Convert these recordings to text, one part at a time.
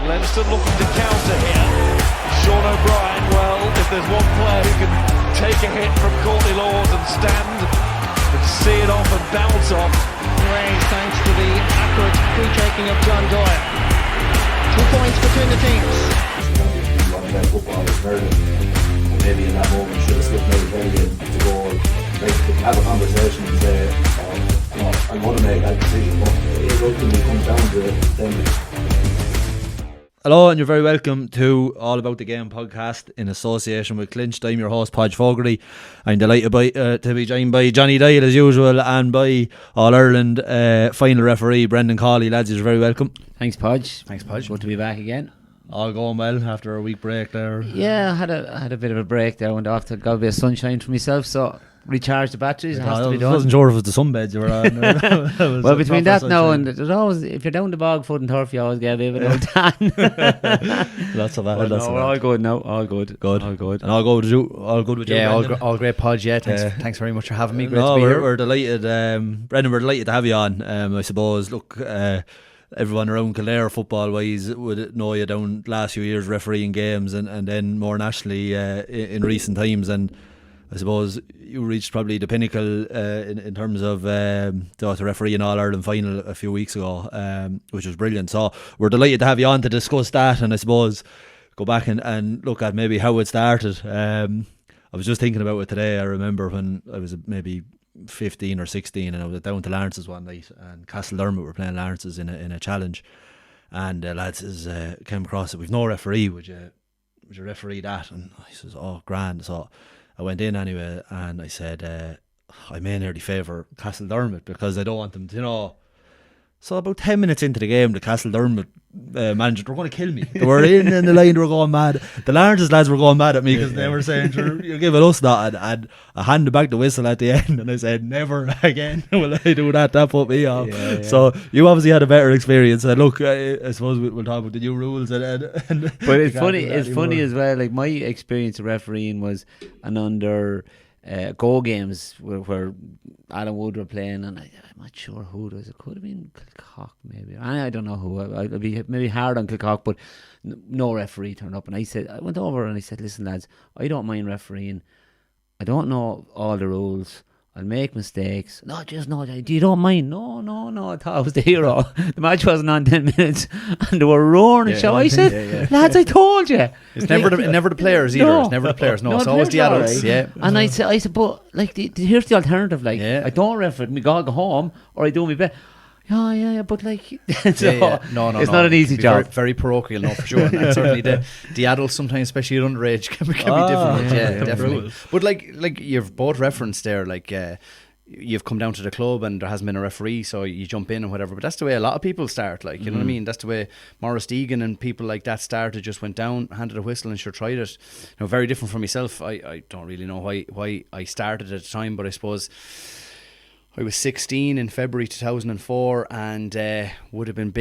Leinster looking to counter here. Sean O'Brien, well, if there's one player who can take a hit from Courtney Laws and stand and see it off and bounce off. Raised thanks to the accurate free-taking of John Doyle. 2 points between the teams. Football is hurting, and maybe in that moment should have slipped out to go have a conversation and say, I'm going to make that decision, but it ultimately comes down to them. Hello, and you're very welcome to All About the Game podcast in association with Clinched. I'm your host, Podge Fogarty. I'm delighted to be joined by Johnny Dial as usual, and by All-Ireland final referee Brendan Cawley. Lads, you're very welcome. Thanks, Podge. Good to be back again. All going well after a week break there. Yeah, I had a bit of a break there. Went off to got a bit of sunshine for myself, so recharge the batteries. It has to be done. I wasn't sure if it was the sunbeds you were on. Well, between that now and there's always, if you're down the bog foot and turf, you always get a bit of an tan. Lots of that. We're all good now. All good. All good. And all good with you. All good with you. Yeah, all great, Podge. Yeah, thanks very much for having me. Great to be here. We're delighted, Brendan. We're delighted to have you on. I suppose. Look. Everyone around Kildare football wise would know you down last few years refereeing games and then more nationally in recent times, and I suppose you reached probably the pinnacle in terms of the referee in All-Ireland final a few weeks ago, which was brilliant. So we're delighted to have you on to discuss that, and I suppose go back and look at maybe how it started. I was just thinking about it today. I remember when I was maybe 15 or 16 and I was down to Lawrence's one night, and Castledermot were playing Lawrence's in a challenge, and lads came across it, we've no referee, would you referee that? And I says, oh grand. So I went in anyway, and I said I may nearly favour Castledermot because I don't want them to, So about 10 minutes into the game, the Castledermot manager, they're going to kill me. They were in the line, they were going mad. The Lawrence's lads were going mad at me because they were saying, you're giving us that. And I handed back the whistle at the end, and I said, never again will I do that. That put me off. Yeah. So you obviously had a better experience. And look, I suppose we'll talk about the new rules. But it's funny as well. Like, my experience of refereeing was an under go games where Alan Wood were playing, and I'm not sure who it was. It could have been Kilcock maybe. I don't know who. I'd be maybe hard on Kilcock, but no referee turned up. And I went over and I said, listen lads, I don't mind refereeing. I don't know all the rules. I'll make mistakes. You don't mind? No. I thought I was the hero. The match wasn't on 10 minutes and they were roaring and shouting. I said, lads, I told you. It's never the players either. It's never the players. No, it's always the adults. Right. Yeah. And I said, but like, here's the alternative. Like, I don't referee. Me go home, or I do me best. Yeah, but like, No, it's not an easy job. Very, very parochial, no, for sure. And certainly the adults sometimes, especially at underage, can be difficult. Yeah, definitely. But like you've both referenced there, like you've come down to the club and there hasn't been a referee, so you jump in and whatever. But that's the way a lot of people start. Like, you know what I mean? That's the way Maurice Deegan and people like that started. Just went down, handed a whistle, and tried it. Very different from myself. I don't really know why I started at the time, but I suppose I was 16 in February 2004 and would have been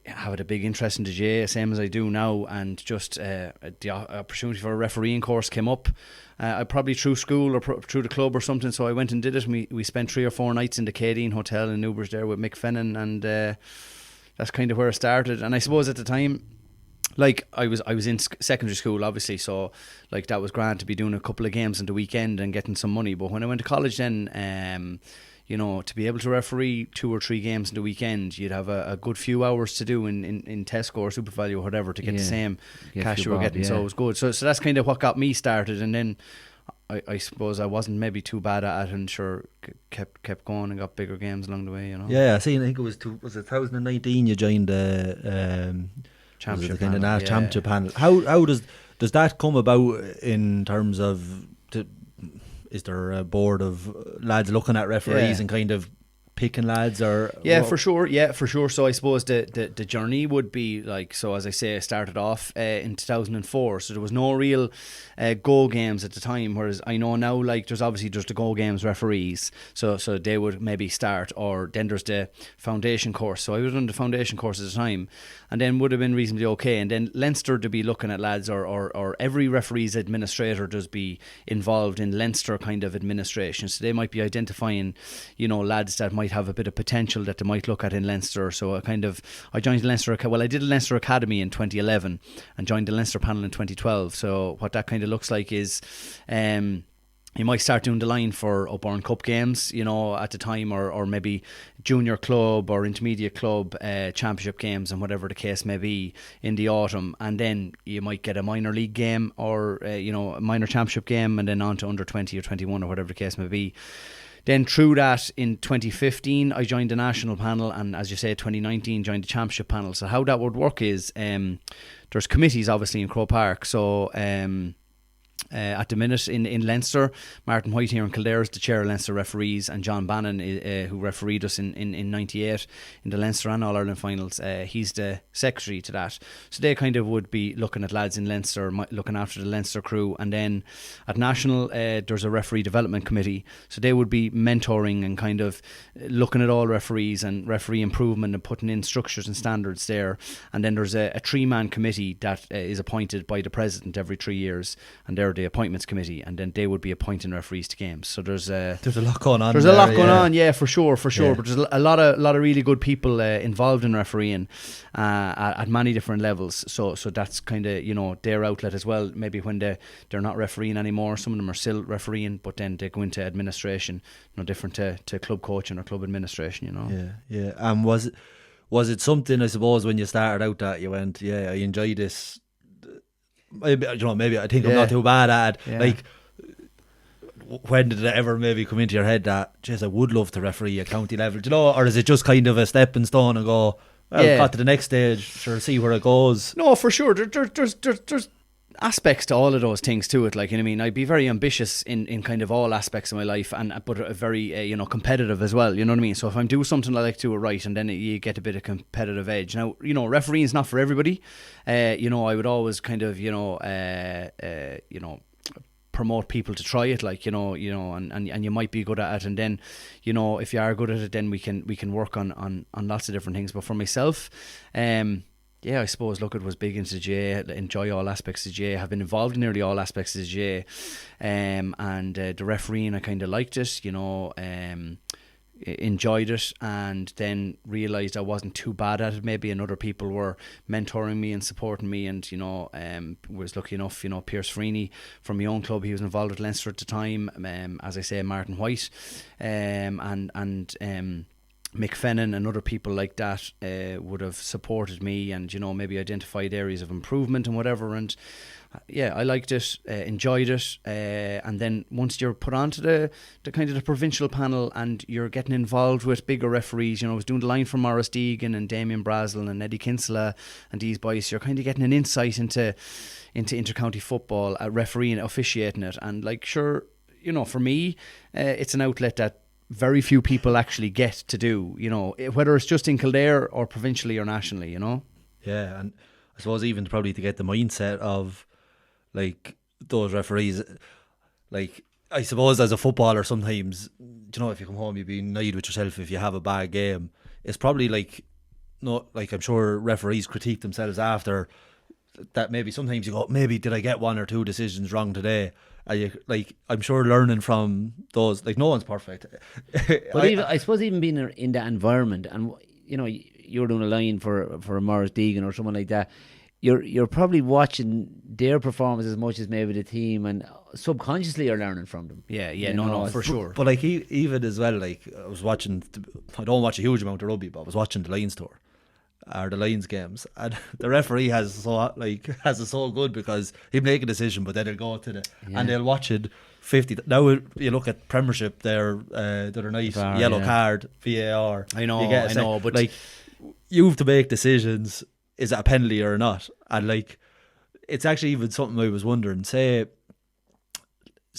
had a big interest in the GA, same as I do now, and just the opportunity for a refereeing course came up. I probably through school or through the club or something, so I went and did it. We spent 3 or 4 nights in the Cadine Hotel in Newbridge there with Mick Fennan, and that's kind of where it started. And I suppose at the time, like, I was in secondary school, obviously, so like that was grand to be doing a couple of games on the weekend and getting some money. But when I went to college then, to be able to referee 2 or 3 games in the weekend, you'd have a good few hours to do in Tesco or Super Value or whatever to get the same cash you were getting. So it was good. So that's kind of what got me started. And then I suppose I wasn't maybe too bad at it, and kept going and got bigger games along the way. Yeah, I think it was 2019 you joined the championship panel. Championship panel. How does that come about in terms of? Is there a board of lads looking at referees and kind of picking lads? Or for sure. So I suppose the journey would be like, so as I say, I started off in 2004, so there was no real go games at the time, whereas I know now, like, there's the go games referees, so they would maybe start, or then there's the foundation course. So I was on the foundation course at the time, and then would have been reasonably okay. And then Leinster to be looking at lads, or every referee's administrator does be involved in Leinster kind of administration, so they might be identifying lads that might might have a bit of potential that they might look at in Leinster. So I joined Leinster. Well, I did a Leinster Academy in 2011 and joined the Leinster panel in 2012. So what that kind of looks like is, you might start doing the line for Upburn Cup games, you know, at the time, or maybe junior club or intermediate club championship games and whatever the case may be in the autumn. And then you might get a minor league game or, you know, a minor championship game, and then on to under 20 or 21 or whatever the case may be. Then through that, in 2015, I joined the national panel, and as you say, 2019 joined the championship panel. So how that would work is, there's committees obviously in Croke Park. So at the minute in Leinster, Martin White here in Kildare is the chair of Leinster referees, and John Bannon, who refereed us in 98 in the Leinster and All-Ireland finals, he's the secretary to that. So they kind of would be looking at lads in Leinster, looking after the Leinster crew. And then at national, there's a referee development committee, so they would be mentoring and kind of looking at all referees and referee improvement and putting in structures and standards there. And then there's a 3-man committee that is appointed by the president every 3 years, and they're the appointments committee, and then they would be appointing referees to games. So there's a lot going on. There's a lot going on, yeah, for sure. Yeah. But there's a lot of really good people involved in refereeing at many different levels. So that's kind of, you know, their outlet as well. Maybe when they're not refereeing anymore, some of them are still refereeing, but then they go into administration, no different to club coaching or club administration, you know. Yeah. And was it something, I suppose, when you started out that you went, I enjoy this? Maybe I think I'm not too bad at it. Yeah. Like, when did it ever maybe come into your head that, geez, I would love to referee at county level, you know? Or is it just kind of a stepping stone and go, well, got to the next stage, sure, see where it goes? No, for sure. There's aspects to all of those things to it. Like, you know what I mean, I'd be very ambitious in kind of all aspects of my life, but very competitive as well, you know what I mean. So if I'm doing something, I like to do it right, and then you get a bit of competitive edge. Now, you know, refereeing is not for everybody. You know, I would always kind of promote people to try it, like, you know, and you might be good at it, and then, you know, if you are good at it, then we can work on lots of different things. But for myself, I suppose, look, it was big into the GA, enjoy all aspects of the GA, have been involved in nearly all aspects of the GA, and the refereeing, I kind of liked it, you know, enjoyed it, and then realised I wasn't too bad at it maybe, and other people were mentoring me and supporting me, and, you know, was lucky enough, you know, Pierce Freeney from my own club, he was involved with Leinster at the time, as I say, Martin White, and Mick Fennan and other people like that would have supported me, and, you know, maybe identified areas of improvement and whatever. And I liked it, enjoyed it, and then once you're put onto the kind of the provincial panel and you're getting involved with bigger referees, you know, I was doing the line for Maurice Deegan and Damien Brazel and Eddie Kinsella and these boys, you're kind of getting an insight into intercounty football, refereeing, officiating it, and, like, sure, you know, for me, it's an outlet that very few people actually get to do, you know, whether it's just in Kildare or provincially or nationally, you know. Yeah, and I suppose even probably to get the mindset of, like, those referees, like, I suppose as a footballer sometimes, you know, if you come home, you'd be annoyed with yourself if you have a bad game. It's probably like, no, like, I'm sure referees critique themselves after that. Maybe sometimes you go, maybe did I get one or two decisions wrong today? Like, I'm sure learning from those, like, no one's perfect. But I suppose even being in that environment, and, you know, you're doing a line for a Maurice Deegan or someone like that, you're probably watching their performance as much as maybe the team, and subconsciously you're learning from them. No, for sure. But like, even as well, like, I don't watch a huge amount of rugby, but I was watching the Lions tour, or the Lions games, and the referee has it so good, because he'll make a decision, but then he'll go to and they'll watch it 50. Now you look at Premiership there the other night, yellow card, VAR. I know, but like, you have to make decisions. Is it a penalty or not? And, like, it's actually even something I was wondering. Say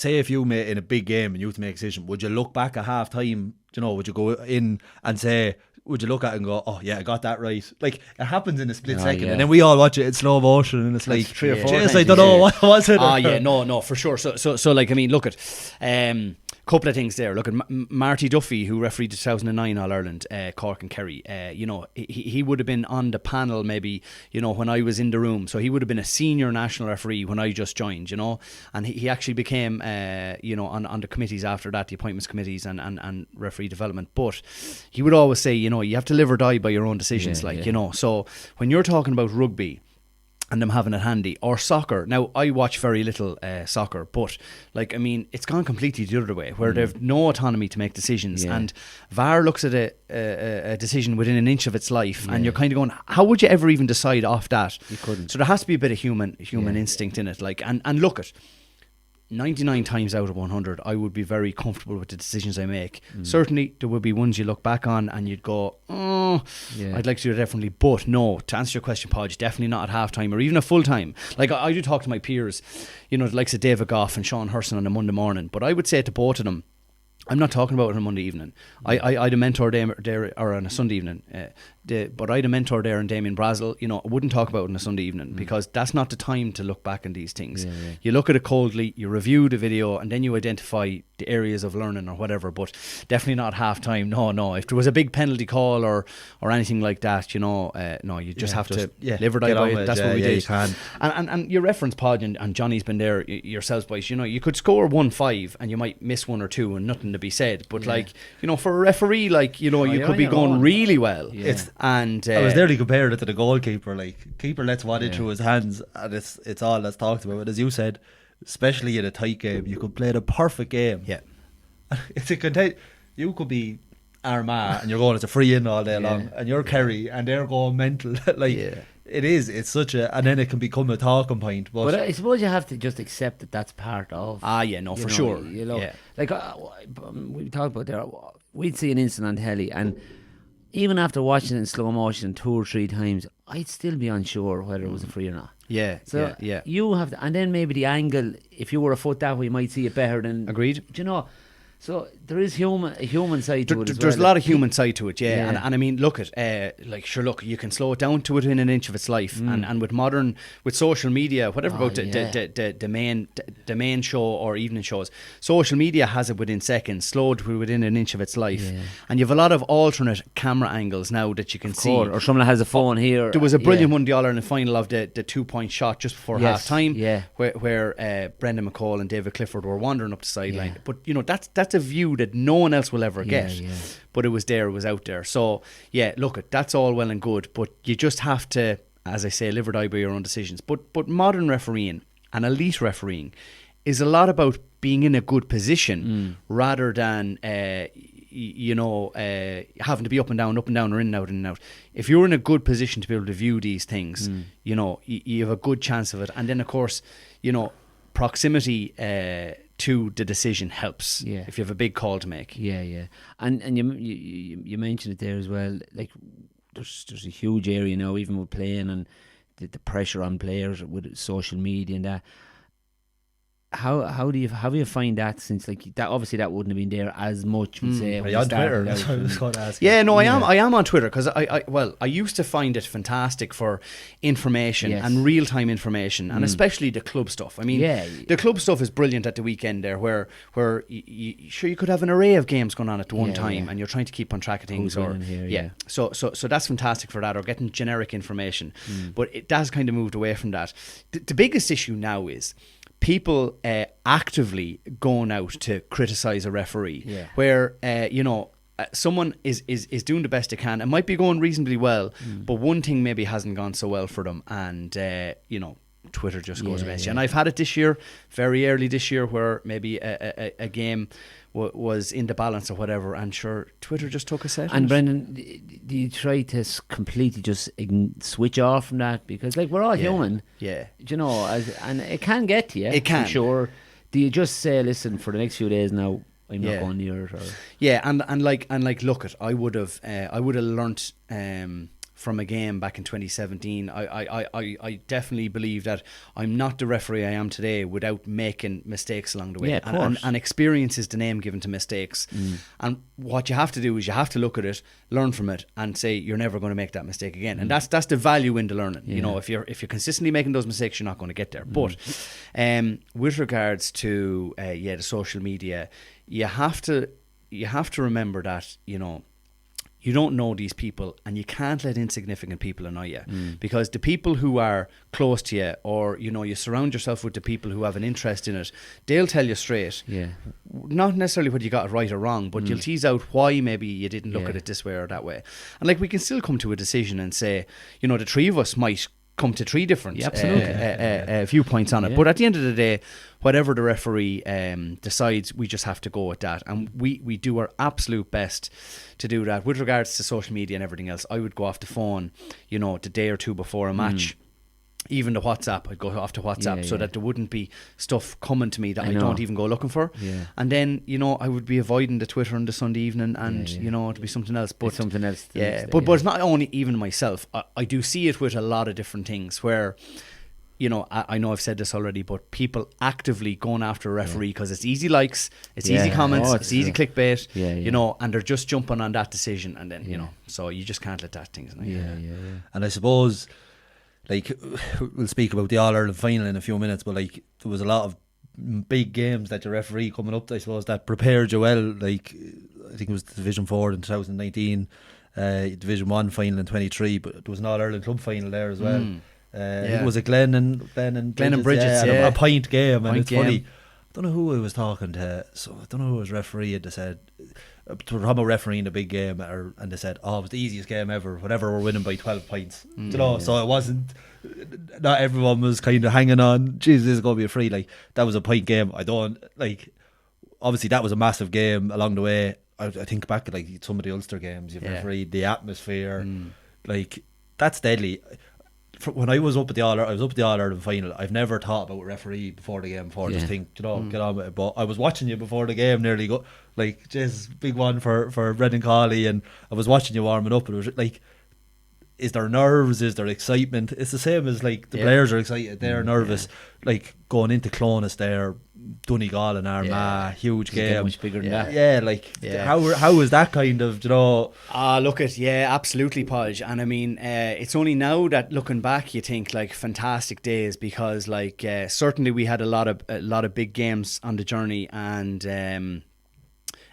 if you made in a big game and you have to make a decision, would you look back at half time? You know, would you go in and say, would you look at it and go, oh yeah, I got that right? Like, it happens in a split second, and then we all watch it in slow motion, and it's like 3 or 4 times. I don't know, what was it? No, for sure. So like, I mean, look at couple of things there. Look at Marty Duffy, who refereed the 2009 All-Ireland, Cork and Kerry. You know, he would have been on the panel maybe, you know, when I was in the room. So he would have been a senior national referee when I just joined, you know. And he actually became, you know, on the committees after that, the appointments committees and referee development. But he would always say, you know, you have to live or die by your own decisions, you know. So when you're talking about rugby and them having it handy, or soccer. Now, I watch very little soccer, but, like, I mean, it's gone completely the other way, where they've no autonomy to make decisions, and VAR looks at a decision within an inch of its life, and you're kind of going, how would you ever even decide off that? You couldn't. So there has to be a bit of human instinct in it, like, and look at 99 times out of 100, I would be very comfortable with the decisions I make. Certainly, there would be ones you look back on and you'd go, I'd like to do it differently. But no, to answer your question, Podge, definitely not at half time or even a full time. Like, I do talk to my peers, you know, the likes of David Goff and Sean Hurson on a Monday morning, but I would say to both of them, I'm not talking about it on a Monday evening. I'd a mentor there, or on a Sunday evening. But I'd a mentor there in Damien Brazel. You know, I wouldn't talk about it on a Sunday evening because that's not the time to look back on these things. You look at it coldly, you review the video, and then you identify the areas of learning or whatever. But definitely not half time. No. If there was a big penalty call or anything like that, you know, no, you just have to live or die by it. That's what we did. You can. And your reference, Podge, and Johnny's been there yourselves, boys. You know, you could score 1-5 and you might miss one or two and nothing to be said. But like, you know, for a referee, like, you know, you could be going really well. And I was nearly comparing it to the goalkeeper. Like, keeper lets one in through his hands, and it's all that's talked about. But as you said, especially in a tight game, you could play the perfect game. Yeah, it's a content. You could be Armagh and you're going, it's a free in all day long, and you're Kerry and they're going mental. Like, it is. It's such a, and then it can become a talking point. But I suppose you have to just accept that that's part of. For sure. You know, like we talked about there, we'd see an incident on telly, and even after watching it in slow motion 2 or 3 times, I'd still be unsure whether it was a free or not. So you have to, and then maybe the angle, if you were a foot that way, you might see it better than. Agreed. Do you know? So there is a human side to it as well. There's a lot of human side to it, And I mean, look at look, you can slow it down to within an inch of its life, and with social media, whatever about the main show or evening shows, social media has it within seconds, slowed to within an inch of its life, and you have a lot of alternate camera angles now that you can see. Or someone has a phone here. There was a brilliant one, the All-Ireland final of the 2-point shot just before half time, where Brendan Cawley and David Clifford were wandering up the sideline. But you know, that's a view that no one else will ever get, but it was out there. So look, that's all well and good, but you just have to, as I say, live or die by your own decisions. But modern refereeing and elite refereeing is a lot about being in a good position rather than having to be up and down, or in and out, in and out. If you're in a good position to be able to view these things, you know, you have a good chance of it. And then of course, you know, proximity to the decision helps if you have a big call to make. And you mentioned it there as well. Like, there's a huge area now, even with playing and the pressure on players with social media and that. How do you find that, since like that obviously that wouldn't have been there as much, we'd say. Are you on Twitter? That's what I was going to ask. I am on Twitter because I used to find it fantastic for information and real time information, and especially the club stuff. I mean, the club stuff is brilliant at the weekend there, where you could have an array of games going on at one time, and you're trying to keep on track of things. So that's fantastic for that, or getting generic information. But it has kind of moved away from that. The biggest issue now is people actively going out to criticise a referee, where someone is doing the best they can. It might be going reasonably well, but one thing maybe hasn't gone so well for them, and Twitter just goes against you. And I've had it this year, very early this year, where maybe a game was in the balance or whatever, and sure, Twitter just took a set. And Brendan, do you try to completely just switch off from that? Because like, we're all human, you know, and it can get to you. It can, sure. Do you just say, listen, for the next few days now, I'm not going near it? Or? And look, I would have learnt from a game back in 2017. I definitely believe that I'm not the referee I am today without making mistakes along the way. And experience is the name given to mistakes. And what you have to do is you have to look at it, learn from it, and say you're never going to make that mistake again. And that's the value in the learning. You know, if you're consistently making those mistakes, you're not going to get there. But with regards to the social media, you have to remember that, you know, you don't know these people, and you can't let insignificant people annoy you, because the people who are close to you, or, you know, you surround yourself with the people who have an interest in it, they'll tell you straight. Yeah. Not necessarily whether you got it right or wrong, but you'll tease out why maybe you didn't look at it this way or that way. And like, we can still come to a decision and say, you know, the three of us might come to three different viewpoints on it. But at the end of the day, whatever the referee decides, we just have to go with that. And we do our absolute best to do that. With regards to social media and everything else, I would go off the phone, you know, the day or two before a match. Even the WhatsApp, I'd go off to WhatsApp so that there wouldn't be stuff coming to me that I don't even go looking for. Yeah. And then, you know, I would be avoiding the Twitter on the Sunday evening, and you know, it'd be something else. But something else. But it's not only even myself. I do see it with a lot of different things where, you know, I know I've said this already, but people actively going after a referee because it's easy likes, it's easy comments, it's easy clickbait, you know, and they're just jumping on that decision, and then you know, so you just can't let that thing. And I suppose, like, we'll speak about the All-Ireland final in a few minutes, but like, there was a lot of big games that the referee coming up, I suppose, that prepared you well. Like, I think it was the Division 4 in 2019, Division 1 final in 23, but there was an All-Ireland club final there as well. It was a Glen and Bridges, a pint game, and it's funny, I don't know who I was talking to, so I don't know who was referee, and they said, we're talking about refereeing a big game, and they said, oh, it was the easiest game ever, whatever, we're winning by 12 points. You know, so it wasn't, not everyone was kind of hanging on, Jesus, this is going to be a free. Like, that was a pint game. I don't, like, obviously that was a massive game along the way. I think back at like some of the Ulster games, you've refereed, the atmosphere, like, that's deadly. When I was up at the All-Ireland final, I've never thought about referee before the game before. Just think, you know, get on with it. But I was watching you before the game, nearly go like, just big one for Brendan Cawley, and I was watching you warming up, and it was like, is there nerves? Is there excitement? It's the same as like the players are excited, they're nervous. Like going into Clonus there, Donegal and Armagh, huge game, much bigger than that. Yeah, like how is that kind of, you know? Look at absolutely, Podge. And I mean, it's only now that looking back, you think like fantastic days, because like certainly we had a lot of big games on the journey, and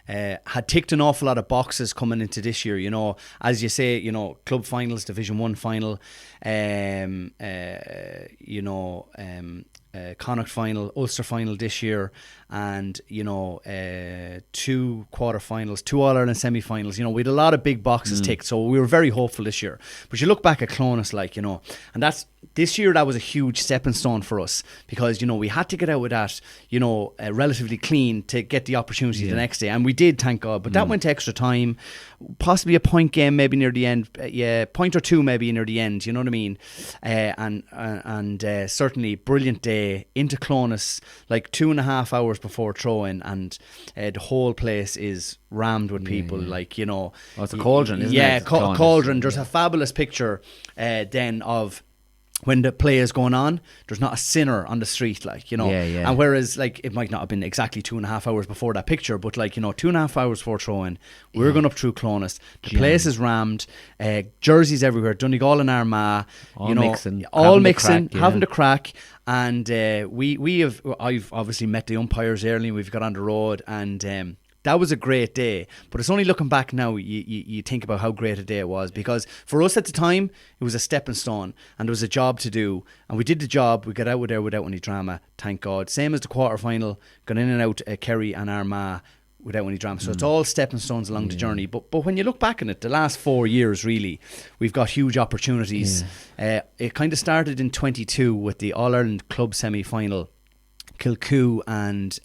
had ticked an awful lot of boxes coming into this year, you know, as you say, you know, club finals, Division 1 final, you know, Connacht final, Ulster final this year, and you know, 2 quarterfinals, 2 All-Ireland semi-finals. You know, we had a lot of big boxes ticked, so we were very hopeful this year. But you look back at Clonus, like, you know, and this year that was a huge stepping stone for us, because, you know, we had to get out with that, you know, relatively clean to get the opportunity the next day, and we did, thank God. But that went to extra time, possibly a point game maybe near the end, point or two maybe near the end, you know what I mean? And certainly brilliant day into Clonus, like 2.5 hours before throwing, and the whole place is rammed with people, like, you know. Oh, it's a cauldron, isn't it? Yeah, cauldron. There's a fabulous picture then of when the play is going on, there's not a sinner on the street, like, you know. And whereas, like, it might not have been exactly 2.5 hours before that picture, but, like, you know, 2.5 hours before throwing, we're going up through Clonus. The place is rammed, jerseys everywhere, Donegal and Armagh, all you know, mixing, having the crack. And I've obviously met the umpires early, and we've got on the road, and that was a great day. But it's only looking back now, you think about how great a day it was, because for us at the time, it was a stepping stone, and there was a job to do, and we did the job. We got out there without any drama, thank God. Same as the quarterfinal, got in and out Kerry and Armagh without any drama. So it's all stepping stones along the journey. But when you look back on it, the last 4 years, really, we've got huge opportunities. It kind of started in 22 with the All-Ireland club semi-final, Kilcoo and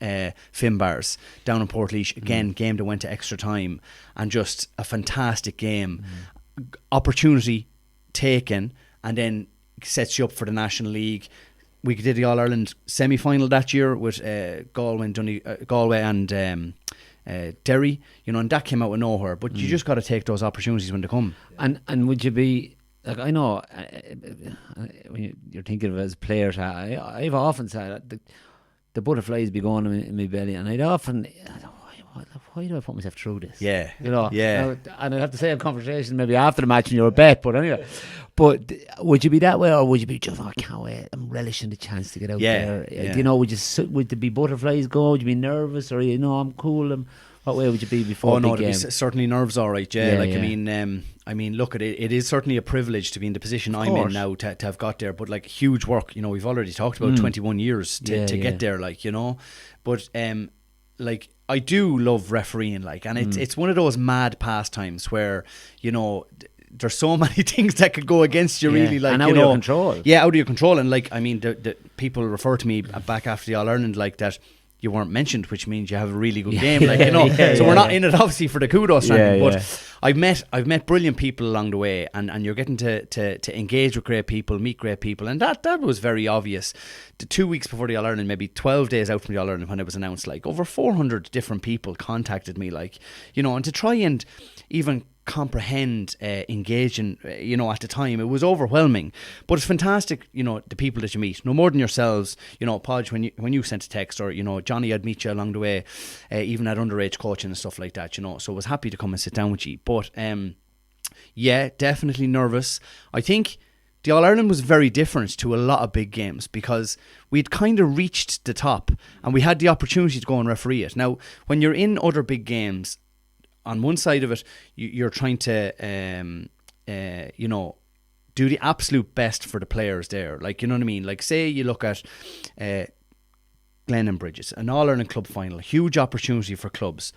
Finbars down in Portlaoise. Again, game that went to extra time, and just a fantastic game. Opportunity taken, and then sets you up for the National League. We did the All-Ireland semi-final that year with Galway and Derry, you know, and that came out of nowhere. But you just got to take those opportunities when they come. And would you be, like, I know when you're thinking of it as players, I've often said the butterflies be going in my belly, and I'd often, why do I put myself through this? Yeah. You know? Yeah. And I'd have to say a conversation maybe after the match in your bet, but anyway. But would you be that way, or would you be just, I can't wait, I'm relishing the chance to get out there? Yeah. You know, would there be butterflies go? Would you be nervous, or, you know, I'm cool? What way would you be before the game? Certainly nerves, all right, I mean, look, it is certainly a privilege to be in the position I'm in now to have got there. But like, huge work, you know, we've already talked about 21 years to get there, like, you know. But like, I do love refereeing, like, and it's one of those mad pastimes where, you know, there's so many things that could go against you, really, like, and out you of know, your control. Yeah, out of your control. And like, I mean, the people refer to me back after the All Ireland like that. You weren't mentioned, which means you have a really good game, like, you know. So we're not in it obviously for the kudos or anything, but I've met brilliant people along the way, and you're getting to engage with great people, meet great people, and that was very obvious. The 2 weeks before the All Ireland, maybe 12 days out from the All Ireland when it was announced, like, over 400 different people contacted me, like, you know, and to try and even comprehend, engaging, you know, at the time, it was overwhelming. But it's fantastic, you know, the people that you meet, no more than yourselves. You know, Podge, when you sent a text, or, you know, Johnny, I'd meet you along the way, even at underage coaching and stuff like that, you know. So I was happy to come and sit down with you. But yeah, definitely nervous. I think the All Ireland was very different to a lot of big games because we'd kind of reached the top and we had the opportunity to go and referee it. Now, when you're in other big games, on one side of it, you're trying to, you know, do the absolute best for the players there. Like, you know what I mean? Like, say you look at Glen and Bridges, an All-Ireland club final, a huge opportunity for clubs.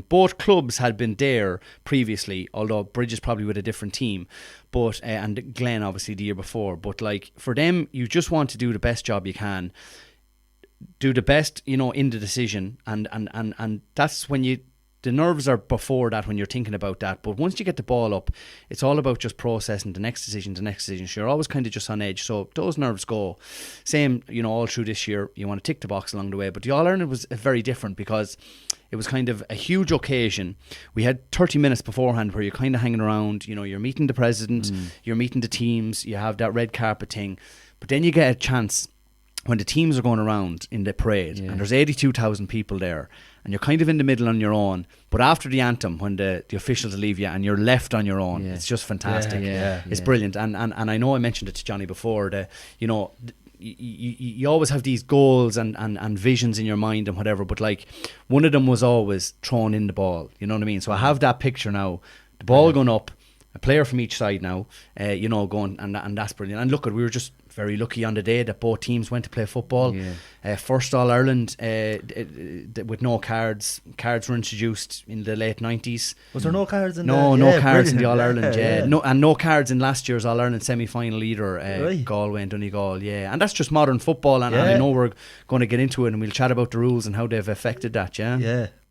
Both clubs had been there previously, although Bridges probably with a different team, but and Glen obviously the year before. But like, for them, you just want to do the best job you can, do the best, you know, in the decision, and that's when the nerves are before that when you're thinking about that. But once you get the ball up, it's all about just processing the next decision. So you're always kind of just on edge. So those nerves go. Same, you know, all through this year, you want to tick the box along the way. But the All-Ireland was very different because it was kind of a huge occasion. We had 30 minutes beforehand where you're kind of hanging around, you know, you're meeting the president, you're meeting the teams, you have that red carpet thing. But then you get a chance when the teams are going around in the parade and there's 82,000 people there, and you're kind of in the middle on your own, but after the anthem, when the officials leave you and you're left on your own, it's just fantastic. It's brilliant. And I know I mentioned it to Johnny before, that, you know, you always have these goals and visions in your mind and whatever, but like, one of them was always throwing in the ball, you know what I mean? So I have that picture now, the ball going up, a player from each side now, you know, going, and that's brilliant. And look, we were just very lucky on the day that both teams went to play football. First All Ireland with no cards. Cards were introduced in the late 90s. Was there no cards in no cards in the All Ireland? No cards in last year's All Ireland semi-final either. Galway and Donegal. And that's just modern football. And I know we're going to get into it, and we'll chat about the rules and how they've affected that.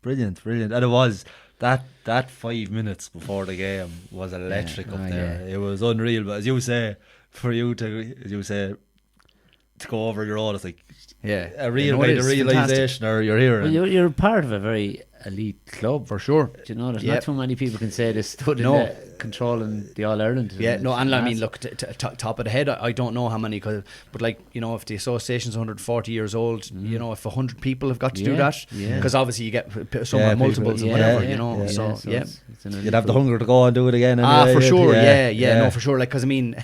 Brilliant. And it was that 5 minutes before the game was electric up there. It was unreal. But as you say, for you to go over your own, it's like a real kind of realisation, or you're hearing. Well, you're part of a very elite club, for sure. Do you know, there's not too many people can say they stood in controlling the All Ireland. And I mean, look, top of the head, I don't know how many, but like, you know, if the association's 140 years old, you know, if 100 people have got to do that, because obviously you get some multiples and whatever, you know. You'd have the hunger to go and do it again. Anyway, for sure. No, for sure. Like, because I mean,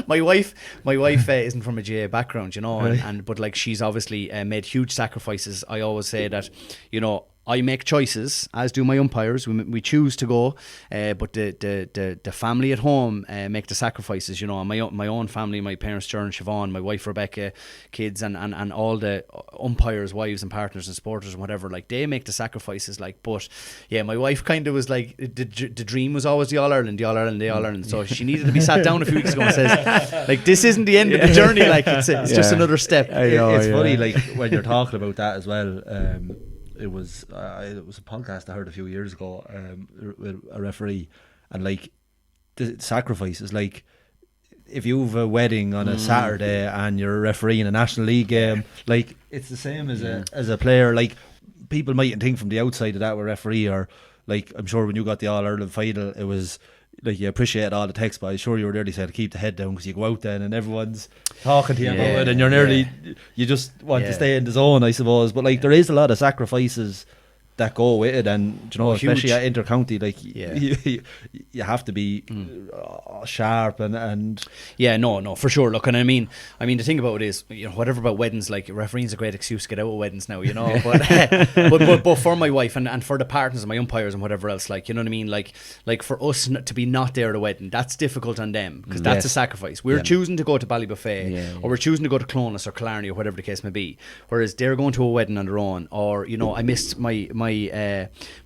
my wife isn't from a GA background, you know, but like, she's obviously made huge sacrifices. I always say that, you know, I make choices, as do my umpires. We choose to go, but the family at home make the sacrifices. You know, my own family, my parents, Ger and Siobhan, my wife Rebecca, kids, and all the umpires, wives and partners and supporters and whatever. Like, they make the sacrifices. Like, but my wife kind of was like, the dream was always the All Ireland. So she needed to be sat down a few weeks ago and says, like, this isn't the end of the journey. Like, it's just another step. It's funny, like, when you're talking about that as well. It was a podcast I heard a few years ago with a referee, and like, the sacrifice is like, if you have a wedding on a Saturday and you're refereeing a National League game, like, it's the same as a player. Like, people mightn't think from the outside of that with referee, or like, I'm sure when you got the All Ireland final, it was like, you appreciate all the text, but I'm sure you were nearly saying to keep the head down, because you go out then and everyone's talking to you about it, and you're nearly you just want to stay in the zone, I suppose. But like, there is a lot of sacrifices that go with it, and you know, especially huge. at inter-county, like Yeah. you have to be sharp and Yeah, no, for sure. Look, and I mean, the thing about it is, you know, whatever about weddings, like refereeing's a great excuse to get out of weddings now, you know. but for my wife and for the partners and my umpires and whatever else, like, you know what I mean. Like for us to be not there at a wedding, that's difficult on them because that's a sacrifice. We're choosing to go to Ballybuffet or we're choosing to go to Clonus or Killarney or whatever the case may be, whereas they're going to a wedding on their own. Or, you know, I missed my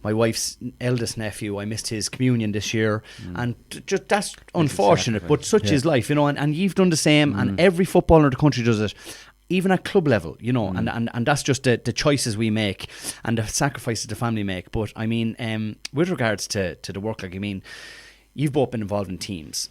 wife's eldest nephew. I missed his communion this year, and just that's unfortunate. But such is life, you know. And you've done the same, and every footballer in the country does it, even at club level, you know. And that's just the choices we make and the sacrifices the family make. But I mean, with regards to the work, like, I mean, you've both been involved in teams.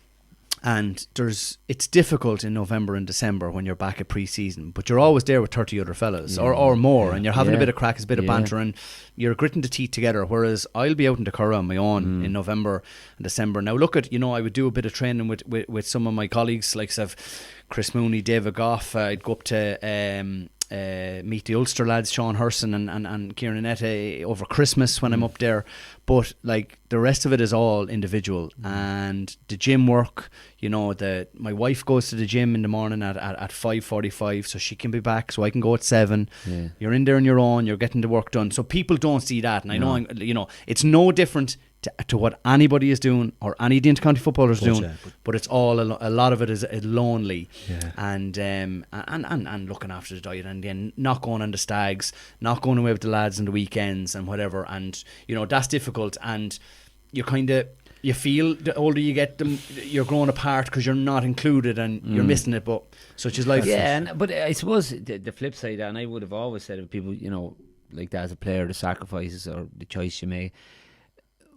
And it's difficult in November and December when you're back at pre-season, but you're always there with 30 other fellas or more, and you're having a bit of crack, a bit of banter, and you're gritting the teeth together. Whereas I'll be out in the Curragh on my own in November and December. Now look at, you know, I would do a bit of training with some of my colleagues, like Chris Mooney, David Goff. I'd go up to meet the Ulster lads, Sean Hurson and Kieran Annette over Christmas when I'm up there. But like the rest of it is all individual, and the gym work, you know, my wife goes to the gym in the morning at 5:45 so she can be back so I can go at 7. You're in there on your own, you're getting the work done, so people don't see that. And I know, you know, it's no different to what anybody is doing or any of the inter-county footballers doing, but it's all a lot of it is lonely, and looking after the diet, and then not going on the stags, not going away with the lads on the weekends and whatever, and you know, that's difficult. And you feel the older you get, you're growing apart because you're not included and you're missing it, but such is life. But I suppose the flip side, and I would have always said to people, you know, like that as a player, the sacrifices or the choice you make.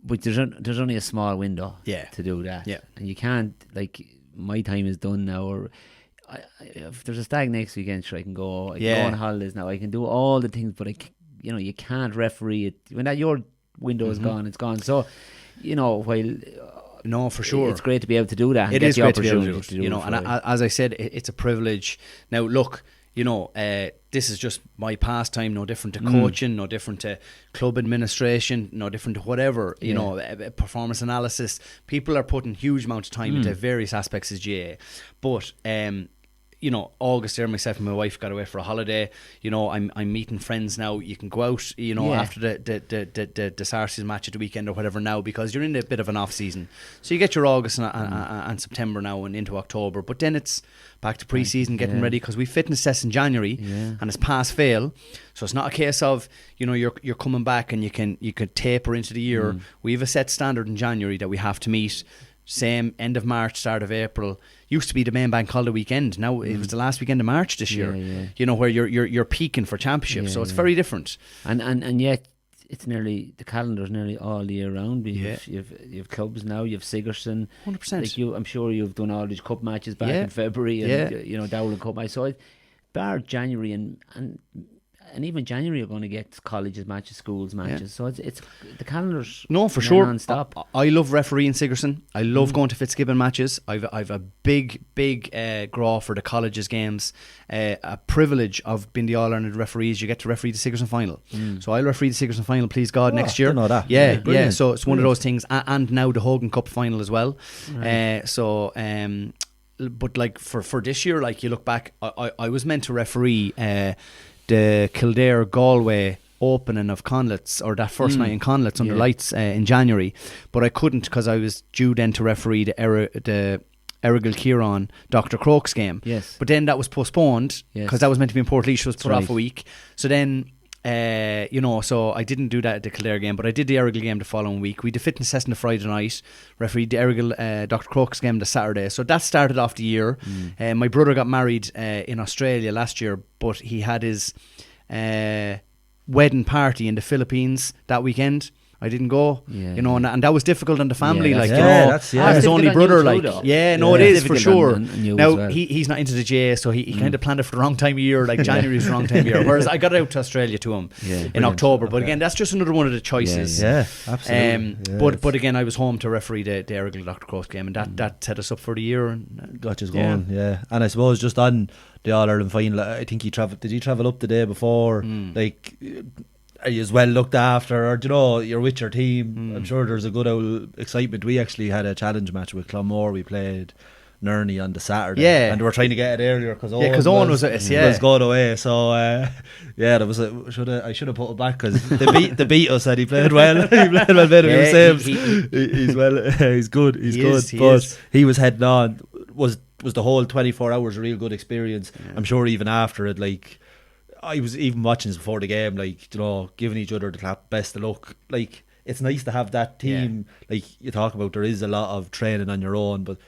But there's only a small window to do that. And you can't, like, my time is done now, or if there's a stag next weekend, sure, I can go. I can go on holidays now. I can do all the things, but you know, you can't referee it when your window is gone. It's gone. So, you know, while no, for sure, it's great to be able to do that. It is great to be able to do it. You know, and as I said, it's a privilege. Now, look, you know, this is just my pastime, no different to coaching, no different to club administration, no different to whatever, you know, performance analysis. People are putting huge amounts of time into various aspects of GA. But, you know, August there, myself and my wife got away for a holiday. You know, I'm meeting friends now. You can go out, you know, after the Saracens match at the weekend or whatever now, because you're in a bit of an off season. So you get your August and September now and into October, but then it's back to pre-season, getting ready, because we fitness tests in January and it's pass fail. So it's not a case of, you know, you're coming back and you could taper into the year. We have a set standard in January that we have to meet. Same end of March, start of April. Used to be the main bank holiday weekend. Now it was the last weekend of March this year. You know, where you're peaking for championship. So it's very different. And yet it's nearly, the calendar's nearly all year round. You've clubs now. You've Sigerson. 100%. Like I'm sure you've done all these cup matches back in February, and you know, Dowling Cup match. So bar January and even January, you're going to get colleges matches, schools matches. So it's the calendar's for sure non-stop. I love refereeing Sigerson. I love going to Fitzgibbon matches. I've a big graw for the colleges games. A privilege of being the All-Ireland referees. You get to referee the Sigerson final. So I'll referee the Sigerson final, please God, next year. I know that. Yeah. So it's one of those things, and now the Hogan Cup final as well. But like for this year, like you look back, I was meant to referee the Kildare Galway opening of Conlets, or that first night in Conlets under lights in January, but I couldn't because I was due then to referee the Errigal Kieran Dr. Croke's game. But then that was postponed because that was meant to be in Portlaoise, was put off a week. So then you know, so I didn't do that at the Kildare game, but I did the Errigal game the following week. We did fitness test on the Friday night, refereed the Errigal Dr. Croke's game the Saturday. So that started off the year. My brother got married in Australia last year, but he had his wedding party in the Philippines that weekend. I didn't go, you know, and that was difficult on the family, like, you know, his only brother, like, it is for sure. Now he's not into the GA, so he kind of planned it for the wrong time of year, like January's the wrong time of year. Whereas I got out to Australia to him in October, but again, that's just another one of the choices. Absolutely. But again, I was home to referee the Errigal Dr. Cross game, and that set us up for the year and got us going. And I suppose just on the All-Ireland final, I think did he travel up the day before, like, are you as well looked after, or you know, you're with your team. I'm sure there's a good old excitement. We actually had a challenge match with Clonmore. We played Nerney on the Saturday, and we were trying to get it earlier because Owen was going away. So there was I should have put it back because they beat us and he played well. He played well better than he's well. He's good. He was heading on. Was the whole 24 hours a real good experience? I'm sure even after it, like, I was even watching this before the game, like, you know, giving each other the clap, best of luck. Like, it's nice to have that team. Like you talk about, there is a lot of training on your own, but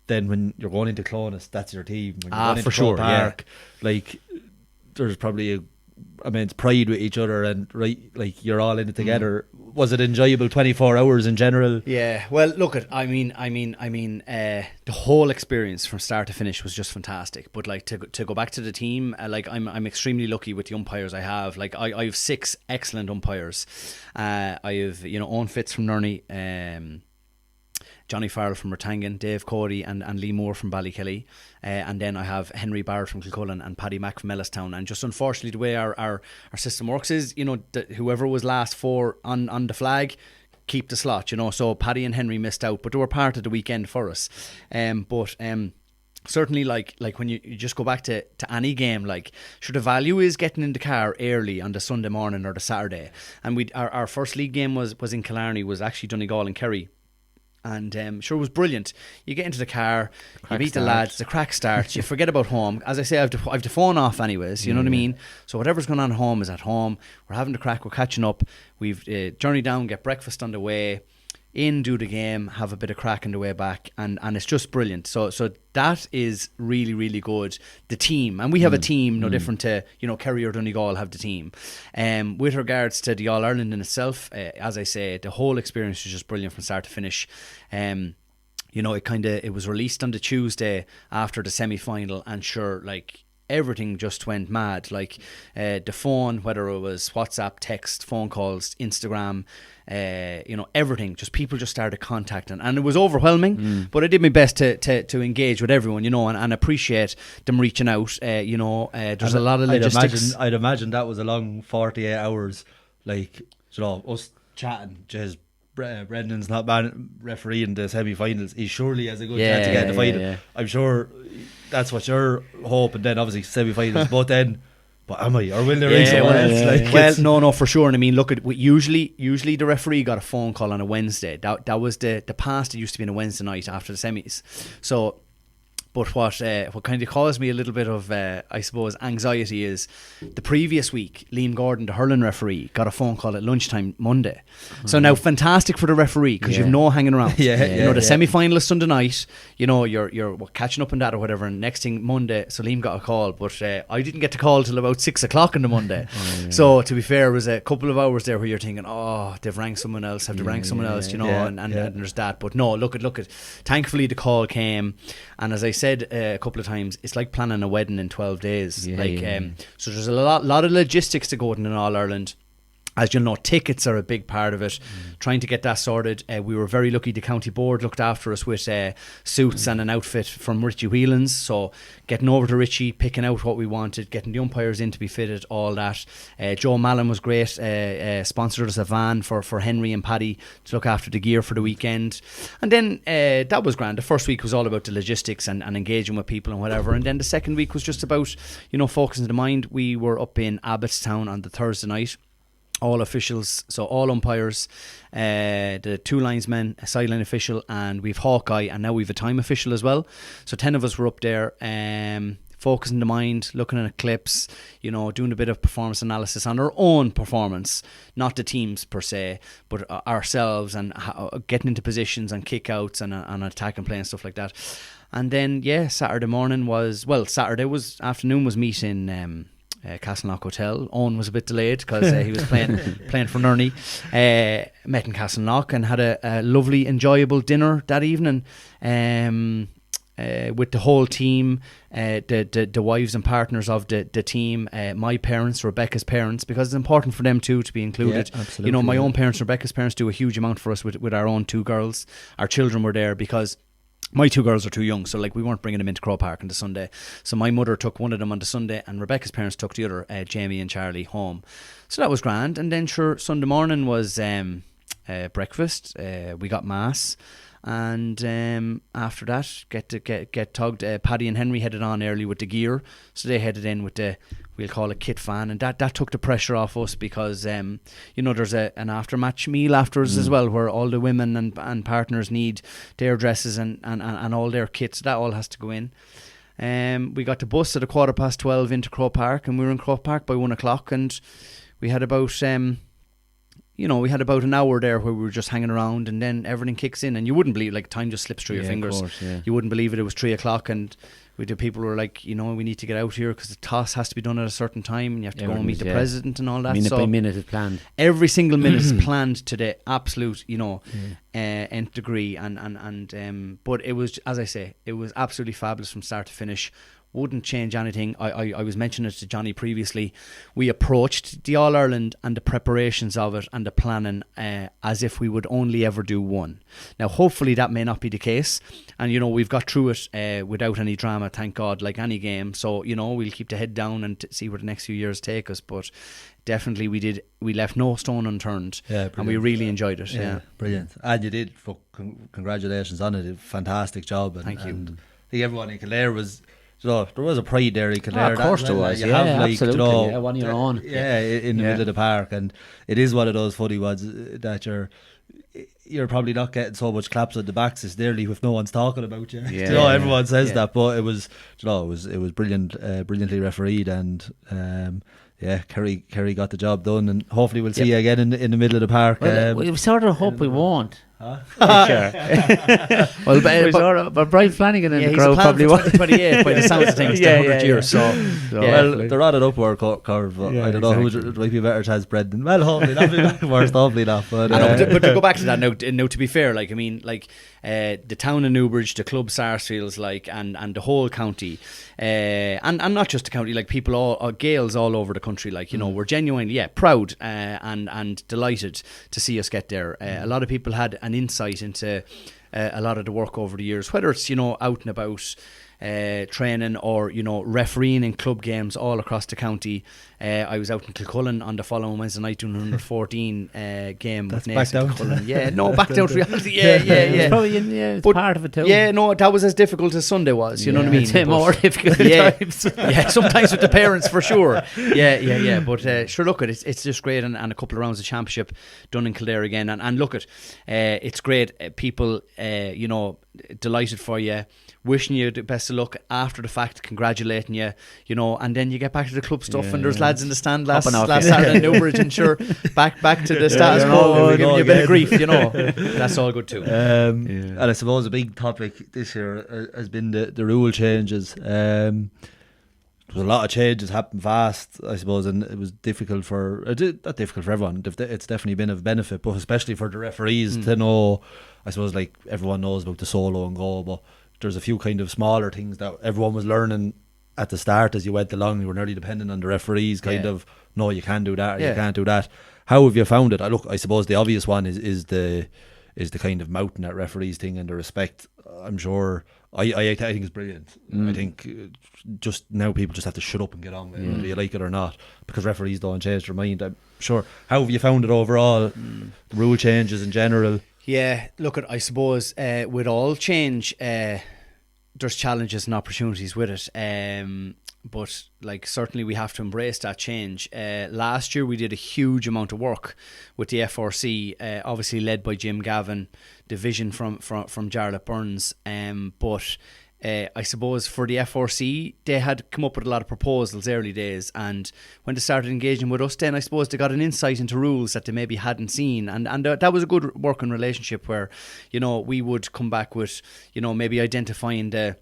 then when you're going into Clonus, that's your team. When you're going into Croke Park, like, there's probably immense pride with each other, and like you're all in it together. Was it enjoyable 24 hours in general? Yeah, well, look, I mean, the whole experience from start to finish was just fantastic. But like to go back to the team, like I'm extremely lucky with the umpires I have. Like I have 6 excellent umpires. I have, you know, Owen Fitz from Nerney, Johnny Farrell from Rotangan, Dave Cody and Lee Moore from Ballykelly, and then I have Henry Barrett from Kilcullen and Paddy Mack from Ellistown. And just unfortunately, the way our system works is, you know, whoever was last 4 on the flag, keep the slot, you know. So Paddy and Henry missed out, but they were part of the weekend for us. Certainly, like when you just go back to any game, like, sure, the value is getting in the car early on the Sunday morning or the Saturday. And our first league game was in Killarney, was actually Donegal and Kerry. And sure, it was brilliant. You get into the car, you meet the lads, the crack starts, you forget about home. As I say, I've the phone off anyways, you know what I mean? So whatever's going on at home is at home. We're having the crack, we're catching up. We've journey down, get breakfast on the way, in, do the game, have a bit of crack on the way back, and it's just brilliant. So that is really, really good. The team, and we have a team, no different to, you know, Kerry or Donegal have the team. With regards to the All-Ireland in itself, as I say, the whole experience was just brilliant from start to finish. You know, it was released on the Tuesday after the semi-final, and sure, like, everything just went mad. Like, the phone, whether it was WhatsApp, text, phone calls, Instagram, you know, everything, just people just started contacting, and it was overwhelming, but I did my best to engage with everyone, you know, and appreciate them reaching out. You know, there's a lot of logistics. I'd imagine that was a long 48 hours, like, you know, us chatting, just Brendan's not refereeing the semi-finals. He surely has a good chance to get in the final. Yeah. I'm sure that's what you're hoping. Then obviously semi-finals, but am I, or will there be someone else? Well, no, for sure. And I mean, look, usually the referee got a phone call on a Wednesday. That was the past. It used to be on a Wednesday night after the semis. So, but what kind of caused me a little bit of, I suppose, anxiety is the previous week, Liam Gordon, the hurling referee, got a phone call at lunchtime Monday. So now, fantastic for the referee, because you've no hanging around. You know, the semi-finalist Sunday night, you know, you're catching up on that or whatever, and next thing Monday, so Liam got a call, but I didn't get the call till about 6 o'clock on the Monday. So to be fair, it was a couple of hours there where you're thinking, oh, they've rang someone else, have they rang someone else, you know, and there's that. But no, look at, thankfully the call came, and as I said a couple of times, it's like planning a wedding in 12 days. So there's a lot of logistics to go in All-Ireland. As you'll know, tickets are a big part of it. Trying to get that sorted. We were very lucky the county board looked after us with suits and an outfit from Richie Whelan's. So getting over to Richie, picking out what we wanted, getting the umpires in to be fitted, all that. Joe Mallon was great. Sponsored us a van for Henry and Paddy to look after the gear for the weekend. And then that was grand. The first week was all about the logistics and engaging with people and whatever. And then the second week was just about, you know, focusing the mind. We were up in Abbottstown on the Thursday night. All officials, so all umpires, the 2 linesmen, a sideline official, and we've Hawkeye, and now we've a time official as well. So 10 of us were up there, focusing the mind, looking at clips, you know, doing a bit of performance analysis on our own performance, not the teams per se, but ourselves, and getting into positions and kick-outs and attack and play and stuff like that. And then, Saturday afternoon was meeting Castleknock Hotel. Owen was a bit delayed because he was playing for Nerney. Met in Castleknock and had a lovely, enjoyable dinner that evening with the whole team, the wives and partners of the team, my parents, Rebecca's parents, because it's important for them too to be included. You know, my own parents, Rebecca's parents, do a huge amount for us with our own 2 girls. Our children were there because my two girls are too young, so like we weren't bringing them into Crow Park on the Sunday. So my mother took one of them on the Sunday, and Rebecca's parents took the other, Jamie and Charlie, home. So that was grand. And then sure, Sunday morning was breakfast. We got mass. And after that, get tugged. Paddy and Henry headed on early with the gear, so they headed in with the, we'll call it, kit fan, and that took the pressure off us because there's an after-match meal afterwards as well, where all the women and partners need their dresses and all their kits. That all has to go in. We got the bus at 12:15 into Crow Park, and we were in Crow Park by 1 o'clock, and we had about an hour there where we were just hanging around, and then everything kicks in, and you wouldn't believe, like, time just slips through your fingers. Of course, yeah. You wouldn't believe it. It was 3 o'clock, and the people were like, we need to get out here because the toss has to be done at a certain time, and you have to go and meet the president and all that. Minute by minute is planned. Every single minute is planned to the absolute, nth degree, and but it was, as I say, it was absolutely fabulous from start to finish. Wouldn't change anything. I was mentioning it to Johnny previously. We approached the All-Ireland and the preparations of it and the planning as if we would only ever do one. Now, hopefully that may not be the case. And, we've got through it without any drama, thank God, like any game. So, we'll keep the head down and see where the next few years take us. But definitely we left no stone unturned. Yeah, and we really enjoyed it. Yeah, brilliant. And you did. Congratulations on it. You did a fantastic job. And, thank you. And I think everyone in Kildare was... there was a pride there in Kildare. Of course there was. You have, absolutely. One of your own. In the middle of the park, and it is one of those funny ones that you're probably not getting so much claps on the backs as nearly if no one's talking about you. Everyone says that, but it was brilliant, brilliantly refereed, and Kerry got the job done, and hopefully we'll see you again in the middle of the park. Well, we sort of hope we won't. Huh? Well, but Brian Flanagan in the crowd probably won't. 2028 by the sounds of things, 100 years. So they're on an upward curve. I don't know who might be a better chance. Brendan. Well, hopefully not. Worst, hopefully not. But to go back to that now, to be fair, the town of Newbridge, the club Sarsfields, and the whole county, and not just the county, people all Gaels all over the country, we're genuinely proud and delighted to see us get there. A lot of people had an insight into a lot of the work over the years, whether it's out and about training or refereeing in club games all across the county. I was out in Kilcullen on the following Wednesday night doing under 14 game. That's with back down. Back down to reality. It's probably it's part of it too. That was as difficult as Sunday was. You know what I mean? It's more difficult at times. Sometimes with the parents for sure. But sure, look, it's just great, and a couple of rounds of championship done in Kildare again, and look it's great. People, delighted for you, wishing you the best of luck after the fact, congratulating you, and then you get back to the club stuff, and there's lads in the stand last Saturday in Newbridge, and sure, back to the status quo, giving you a bit of grief, that's all good too. And I suppose a big topic this year has been the rule changes. There was a lot of changes happened fast, I suppose, and it was difficult for not difficult for everyone. It's definitely been of benefit, but especially for the referees to know. I suppose everyone knows about the solo and goal, but there's a few kind of smaller things that everyone was learning at the start as you went along. You were nearly dependent on the referees, no, you can do that, or you can't do that. How have you found it? I suppose the obvious one is the kind of mouthing at referees thing and the respect. I'm sure. I think it's brilliant. I think just now people just have to shut up and get on with it, whether you like it or not, because referees don't change their mind. I'm sure. How have you found it overall? The rule changes in general. Yeah, look, I suppose with all change, there's challenges and opportunities with it. But certainly we have to embrace that change. Last year we did a huge amount of work with the FRC, obviously led by Jim Gavin, division from Jarlath Burns. But I suppose for the FRC, they had come up with a lot of proposals early days, and when they started engaging with us, then I suppose they got an insight into rules that they maybe hadn't seen, and that was a good working relationship where we would come back with maybe identifying the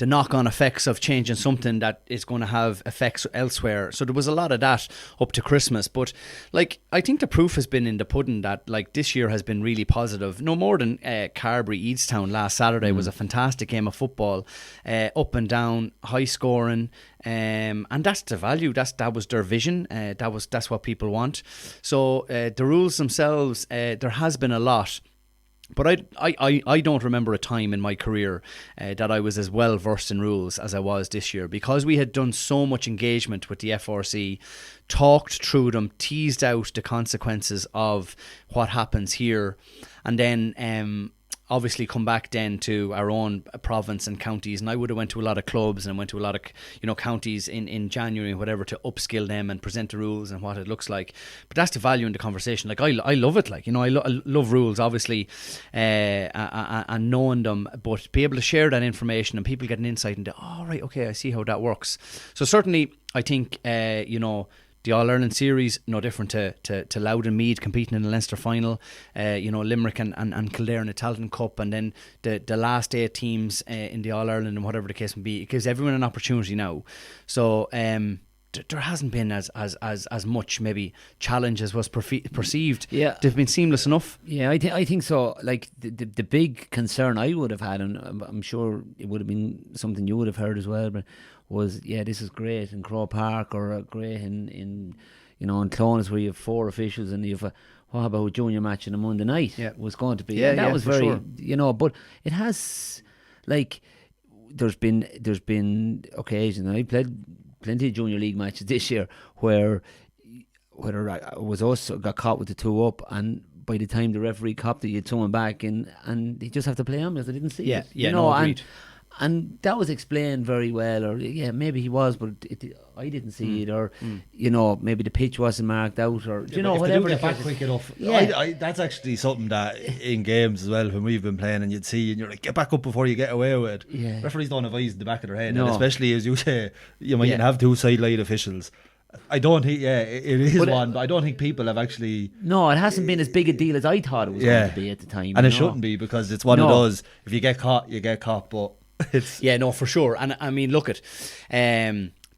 knock-on effects of changing something that is going to have effects elsewhere. So there was a lot of that up to Christmas. But I think the proof has been in the pudding that this year has been really positive. No more than Carbery Eadstown last Saturday was a fantastic game of football, up and down, high scoring, and that's the value. That was their vision. That's what people want. So the rules themselves, there has been a lot. But I don't remember a time in my career that I was as well versed in rules as I was this year, because we had done so much engagement with the FRC, talked through them, teased out the consequences of what happens here, and then obviously come back then to our own province and counties. And I would have went to a lot of clubs and went to a lot of counties in January and whatever to upskill them and present the rules and what it looks like. But that's the value in the conversation. Like I love it. Like, I love rules, obviously, and knowing them, but to be able to share that information and people get an insight into, oh right, okay, I see how that works. So certainly I think the All-Ireland series, no different to Louth and Meath competing in the Leinster final, Limerick and Kildare in the Tailteann Cup, and then the last 8 teams in the All-Ireland and whatever the case may be. It gives everyone an opportunity now. So there hasn't been as much maybe challenge as was perceived. Yeah. They've been seamless enough. Yeah, I think so. Like the big concern I would have had, and I'm sure it would have been something you would have heard as well, but was, this is great in Crow Park, or great in Clones, where you have 4 officials and you have what about a junior match on a Monday night? Yeah. Was going to be. Yeah, that was for very sure. But it has, like, there's been occasions, and I played plenty of junior league matches this year where whether it was us or got caught with the 2 up, and by the time the referee copped it, you'd someone back and they just have to play on because they didn't see it. Agreed. And that was explained very well, or maybe he was, but I didn't see it, or maybe the pitch wasn't marked out, or whatever. Get back quick enough. Yeah. That's actually something that in games as well, when we've been playing, and you'd see, and you're like, get back up before you get away with it. Yeah. Referees don't advise in the back of their head, No. and especially as you say, you might have 2 sideline officials. I don't think, it is one, but I don't think people have actually. No, it hasn't been as big a deal as I thought it was going to be at the time. And it shouldn't be, because it's one of those. If you get caught, you get caught, but. For sure. And I mean, look at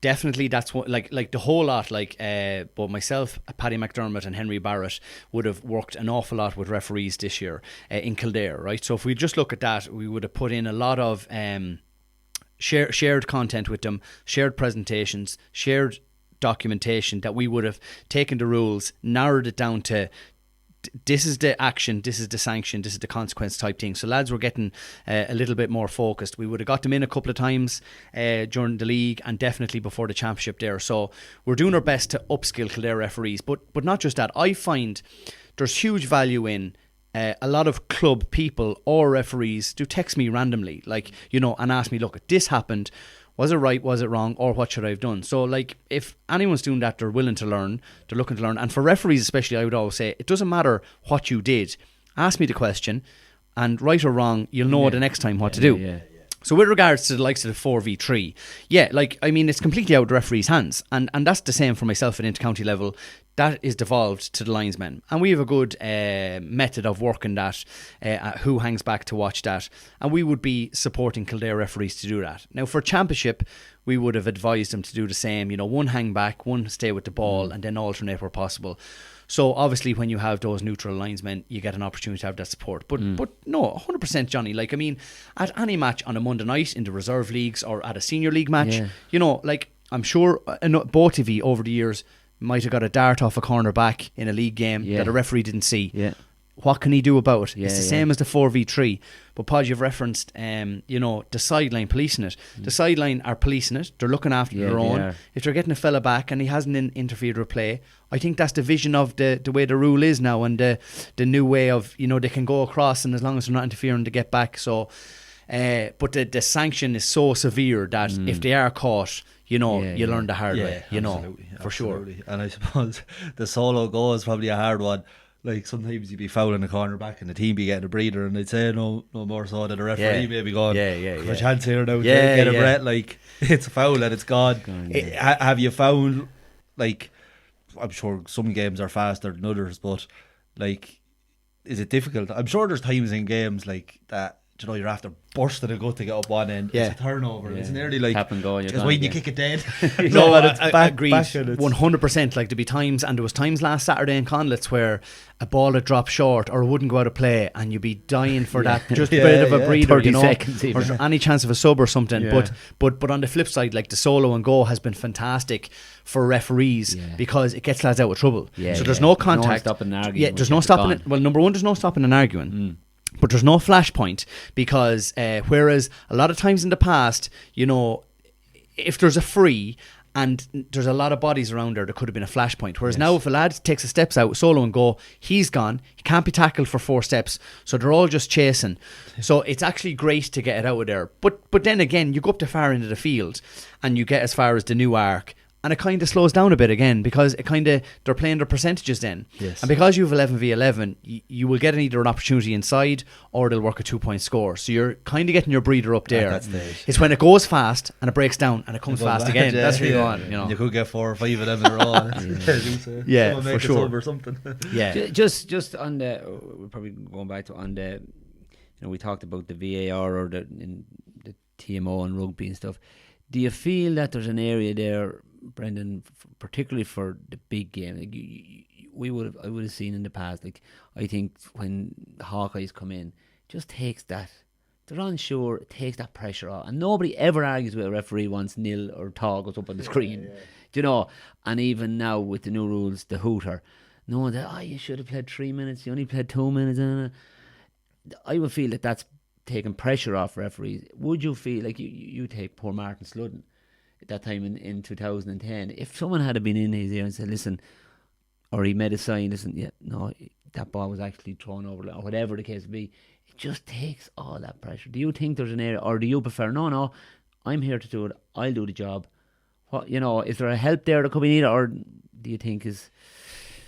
definitely that's what like the whole lot, both myself, Paddy McDermott and Henry Barrett would have worked an awful lot with referees this year in Kildare, right? So if we just look at that, we would have put in a lot of shared content with them, shared presentations, shared documentation, that we would have taken the rules, narrowed it down to this is the action, this is the sanction, this is the consequence type thing. So lads were getting a little bit more focused. We would have got them in a couple of times during the league, and definitely before the championship there. So we're doing our best to upskill Kildare referees, but not just that. I find there's huge value in a lot of club people or referees do text me randomly, and ask me, look, this happened. Was it right? Was it wrong? Or what should I have done? So, if anyone's doing that, they're willing to learn. They're looking to learn. And for referees especially, I would always say, it doesn't matter what you did. Ask me the question, and right or wrong, you'll know the next time what to do. Yeah. So with regards to the likes of the 4v3, it's completely out of the referee's hands. And that's the same for myself at intercounty level. That is devolved to the linesmen. And we have a good method of working that, who hangs back to watch that. And we would be supporting Kildare referees to do that. Now, for championship, we would have advised them to do the same. One hang back, one stay with the ball, and then alternate where possible. So obviously when you have those neutral linesmen, you get an opportunity to have that support. But no, 100% Johnny. At any match on a Monday night in the reserve leagues or at a senior league match, I'm sure both of you over the years might have got a dart off a corner back in a league game that a referee didn't see. Yeah. What can he do about it? It's the same as the 4v3. But Podge, you've referenced, the sideline policing it. The sideline are policing it. They're looking after their own. If they're getting a fella back and he hasn't interfered with play, I think that's the vision of the way the rule is now, and the new way of, they can go across, and as long as they're not interfering, to get back. So, but the sanction is so severe that if they are caught, you learn the hard way, for sure. And I suppose the solo goal is probably a hard one. Sometimes you'd be fouling the corner back and the team be getting a breather, and they'd say no more so that the referee maybe going, have a chance here now to get a breath, it's a foul and it's gone. Have you found, I'm sure some games are faster than others, but is it difficult? I'm sure there's times in games that you're after bursting a gut to get up one end. It's a turnover. It's nearly tap and go. Because when you kick it dead. No, I agreed 100%. There'd be times, and there was times last Saturday in Conlitz where a ball had dropped short or wouldn't go out of play, and you'd be dying for that just a bit of a breather, 30 seconds even. Or any chance of a sub or something. But on the flip side, the solo and go has been fantastic for referees because it gets lads out of trouble. So there's no contact. No stopping and arguing. There's no stopping it. Well, number one, there's no stopping and arguing. but there's no flashpoint, because whereas a lot of times in the past, you know, if there's a free and there's a lot of bodies around there could have been a flashpoint. Whereas now if a lad takes a steps out solo and go, he's gone. He can't be tackled for 4 steps. So they're all just chasing. So it's actually great to get it out of there. But then again, you go up to far into the field and you get as far as the new arc. And it kind of slows down a bit again, because it kind of, they're playing their percentages then. Yes. And because you have 11v11, you will get either an opportunity inside or they'll work a 2-point score. So you're kind of getting your breather up there. It's when it goes fast and it breaks down and it comes fast again. That's where you want, you know. You could get 4 or 5 of them in a row. Yeah, for sure. Or something. Yeah. Just on the, we're probably going back to on the, you know, we talked about the VAR or the TMO and rugby and stuff. Do you feel that there's an area there, Brendan, particularly for the big game? Like I would have seen in the past. Like, I think when the Hawkeyes come in, it just takes that. They're unsure. It takes that pressure off, and nobody ever argues with a referee once nil or tall goes up on the screen. Yeah. Do you know? And even now with the new rules, the hooter, no, that you should have played 3 minutes. You only played 2 minutes. I would feel that that's taking pressure off referees. Would you feel like you take poor Martin Sludden at that time in 2010, if someone had been in his ear and said, listen, or he made a sign, listen, yeah, no, that ball was actually thrown over, or whatever the case would be, it just takes all that pressure. Do you think there's an area, or do you prefer, no, I'm here to do it, I'll do the job? What, you know, is there a help there that could be needed, or do you think is...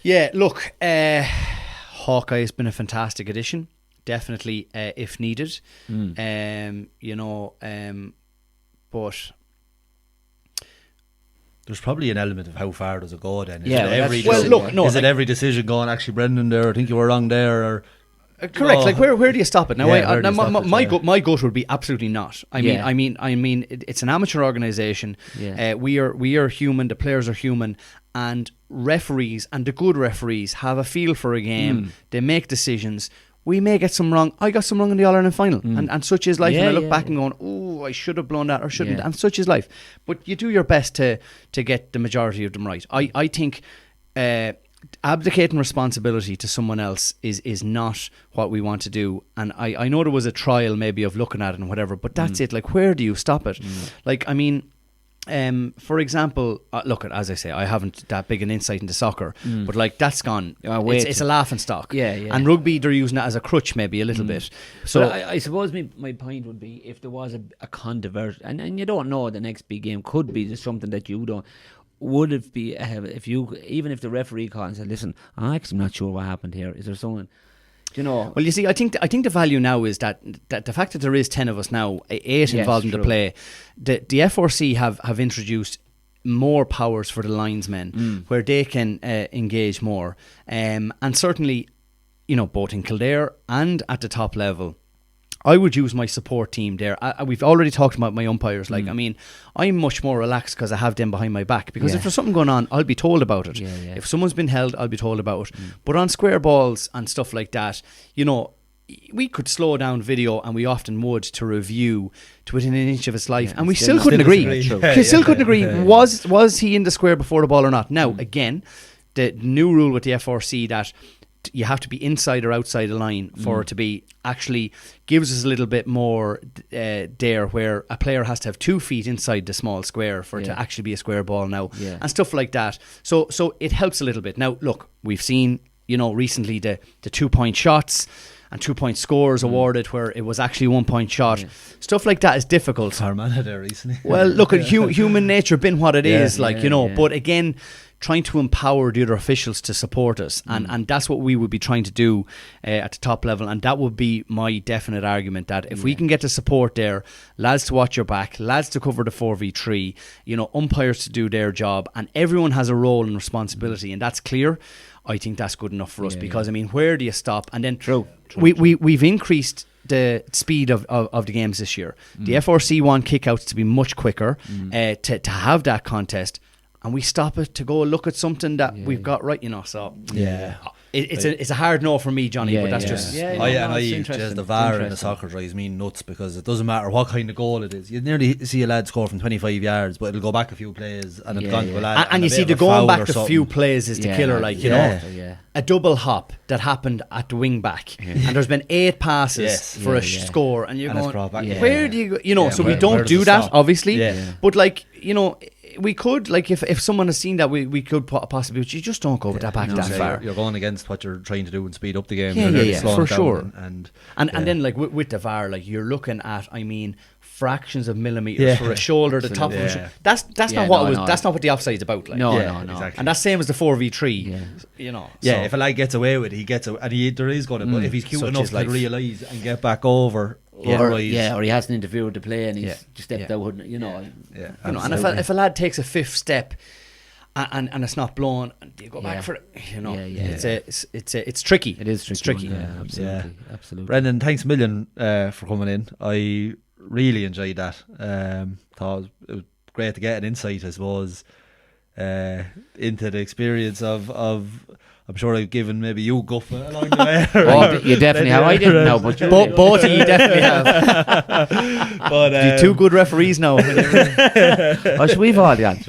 Yeah, look, Hawkeye has been a fantastic addition, definitely, if needed. You know, but... There's probably an element of how far does it go then. Is it every decision going, actually, Brendan, there, I think you were wrong there, or... Correct. Like, where do you stop it now? My gut would be absolutely not. I mean, it's an amateur organisation. Yeah. We are human. The players are human, and referees and the good referees have a feel for a game. They make decisions. We may get some wrong. I got some wrong in the All-Ireland final, and such is life. And I look back and going, oh, I should have blown that or shouldn't, and such is life. But you do your best to get the majority of them right. I think abdicating responsibility to someone else is not what we want to do. And I know there was a trial maybe of looking at it and whatever, but that's it. Like, where do you stop it? Like, I mean... for example, look, as I say, I haven't that big an insight into soccer, but like, that's gone. It's a laughing stock. Yeah. And rugby, they're using it as a crutch maybe a little bit. So but I suppose my point would be, if there was a controversy, and you don't know, the next big game could be just something that you don't. Would it be even if the referee called and said, listen, I'm actually not sure what happened here. Is there someone? You know, well, you see, I think the value now is that the fact that there is 10 of us now, 8 involved in the play, the FRC have introduced more powers for the linesmen, where they can engage more, and certainly, you know, both in Kildare and at the top level, I would use my support team there. We've already talked about my umpires. Like, I mean, I'm much more relaxed because I have them behind my back. Because if there's something going on, I'll be told about it. If someone's been held, I'll be told about it. But on square balls and stuff like that, you know, we could slow down video, and we often would, to review to within an inch of its life, and we still couldn't agree. Still couldn't agree. Was he in the square before the ball or not? Now, again, the new rule with the FRC that you have to be inside or outside the line for it to be, actually gives us a little bit more there, where a player has to have 2 feet inside the small square for it to actually be a square ball now, and stuff like that. So it helps a little bit. Now, look, we've seen, you know, recently the 2-point shots and 2-point scores awarded where it was actually 1-point shot. Stuff like that is difficult. Armada there recently. Well, look, at human nature been what it is, like, you know, but again, trying to empower the other officials to support us, and that's what we would be trying to do at the top level, and that would be my definite argument, that if we can get the support there, lads to watch your back, lads to cover the 4v3, you know, umpires to do their job, and everyone has a role and responsibility, and that's clear, I think that's good enough for us, because I mean, where do you stop? And then we've increased the speed of the games this year. The FRC want kickouts to be much quicker, to have that contest, and we stop it to go look at something that we've got right, you know. So it's a hard no for me, Johnny. But that's just the VAR in the soccer drives me nuts, because it doesn't matter what kind of goal it is. You nearly see a lad score from 25 yards, but it'll go back a few plays and it'll gone to a lad. And you see, the going back a few plays is the killer. Like, you know, a double hop that happened at the wing back, and there's been 8 passes for a score, and you're going, where do you go? You know, so we don't do that, obviously. But like, you know, we could, like, if someone has seen that, we could possibly, but you just don't go with that back that far. You're going against what you're trying to do and speed up the game. For sure. And then, like, with the VAR, like, you're looking at, I mean, fractions of millimeters for a shoulder, the top of the shoulder. That's not what it was. That's not what the offside's about. Like. No, exactly. And that's same as the 4v3. You know. Yeah, if a lad gets away with it, he gets away, and there is going to. But if he's cute enough to realise and get back over. Or he hasn't interfered with the play and he's just stepped out, you know. You know, and if a lad takes a 5th step and it's not blown, and you go back for it, you know. It's tricky. It is tricky. It's tricky. Absolutely. Brendan, thanks a million for coming in. I really enjoyed that. Thought it was great to get an insight, I suppose, into the experience of. I'm sure I've given maybe you guff along the way. You definitely have. I didn't know, but both of you definitely have. But you're 2 good referees now. So we've all the answers.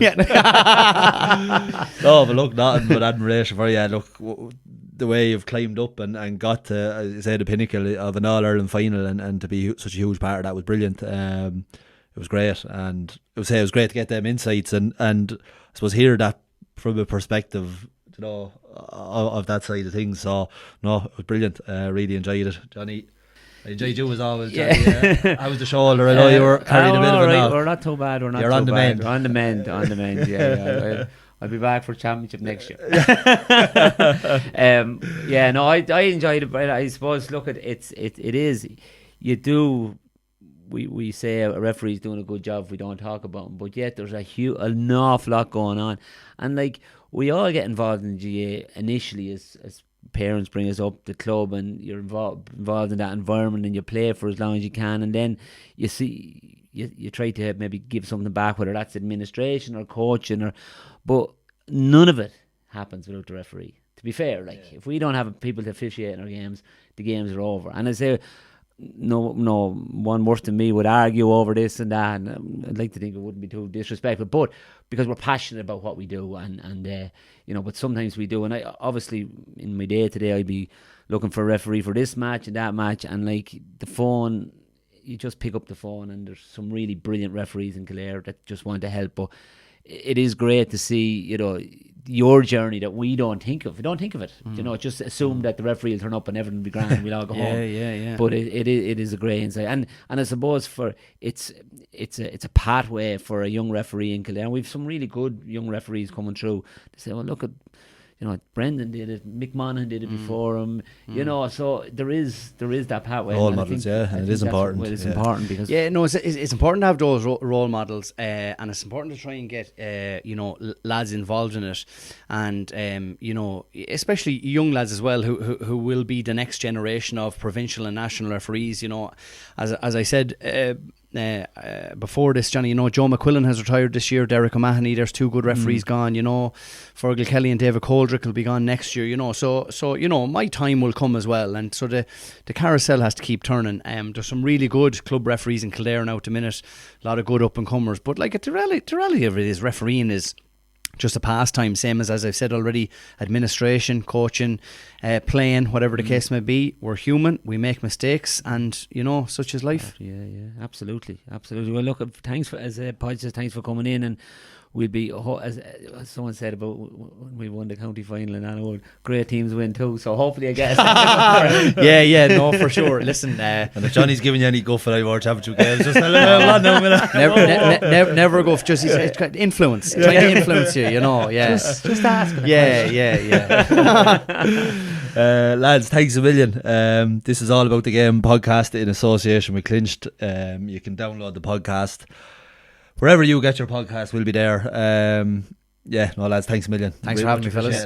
No, but look, nothing but admiration for you. Look, the way you've climbed up and got to, as I say, the pinnacle of an All-Ireland final, and to be such a huge part of that was brilliant. It was great, and it was great to get them insights and I suppose hear that from a perspective, you know, of that side of things. So no, it was brilliant. Really enjoyed it, Johnny. I enjoyed you as always, Johnny. How was the shoulder? I know you were carrying a bit of it now. We're not too bad. You're on the mend. On the mend. Yeah. I'll be back for championship next year. I enjoyed it, but I suppose look at it is you do. We say a referee's doing a good job if we don't talk about him, but yet there's an awful lot going on, and like we all get involved in the GA initially as parents bring us up the club, and you're involved in that environment, and you play for as long as you can, and then you see you try to maybe give something back, whether that's administration or coaching, but none of it happens without the referee. To be fair, like if we don't have people to officiate in our games, the games are over. And I say, no one worse than me would argue over this and that, and I'd like to think it wouldn't be too disrespectful, but because we're passionate about what we do, and but sometimes we do, and I obviously in my day to day I'd be looking for a referee for this match and that match, and like the phone, you just pick up the phone and there's some really brilliant referees in Kildare that just want to help. But it is great to see, your journey that we don't think of. We don't think of it. Just assume that the referee will turn up and everything will be grand and we'll all go home. Yeah. But it is a great insight. And I suppose it's a pathway for a young referee in Kildare. We've some really good young referees coming through. They say, well, look at, Brendan did it, Mick Monaghan did it before him, so there is that pathway. Role models, and it is important. It's important because it's important to have those role models, and it's important to try and get lads involved in it, and especially young lads as well who will be the next generation of provincial and national referees. As I said before this, Johnny, Joe McQuillan has retired this year, Derek O'Mahony, there's 2 good referees gone, Fergal Kelly and David Coldrick will be gone next year, so my time will come as well, and so the carousel has to keep turning. There's some really good club referees in Kildare now at the minute, a lot of good up and comers, but like the reality of it is refereeing is just a pastime, same as I've said already, administration, coaching, playing, whatever the case may be. We're human, we make mistakes, and such is life. Yeah, absolutely. Well, look, thanks for, as Podge says, thanks for coming in, and we'll be, as someone said about when we won the county final, and great teams win too, so hopefully I guess. No, for sure. Listen, and if Johnny's giving you any guff for our championship games, just never go for just influence. Trying to influence you, Just ask. Lads, thanks a million. This is All About the Game podcast in association with Clinched. You can download the podcast wherever you get your podcast. We'll be there. Lads, thanks a million. Thanks for having me, fellas.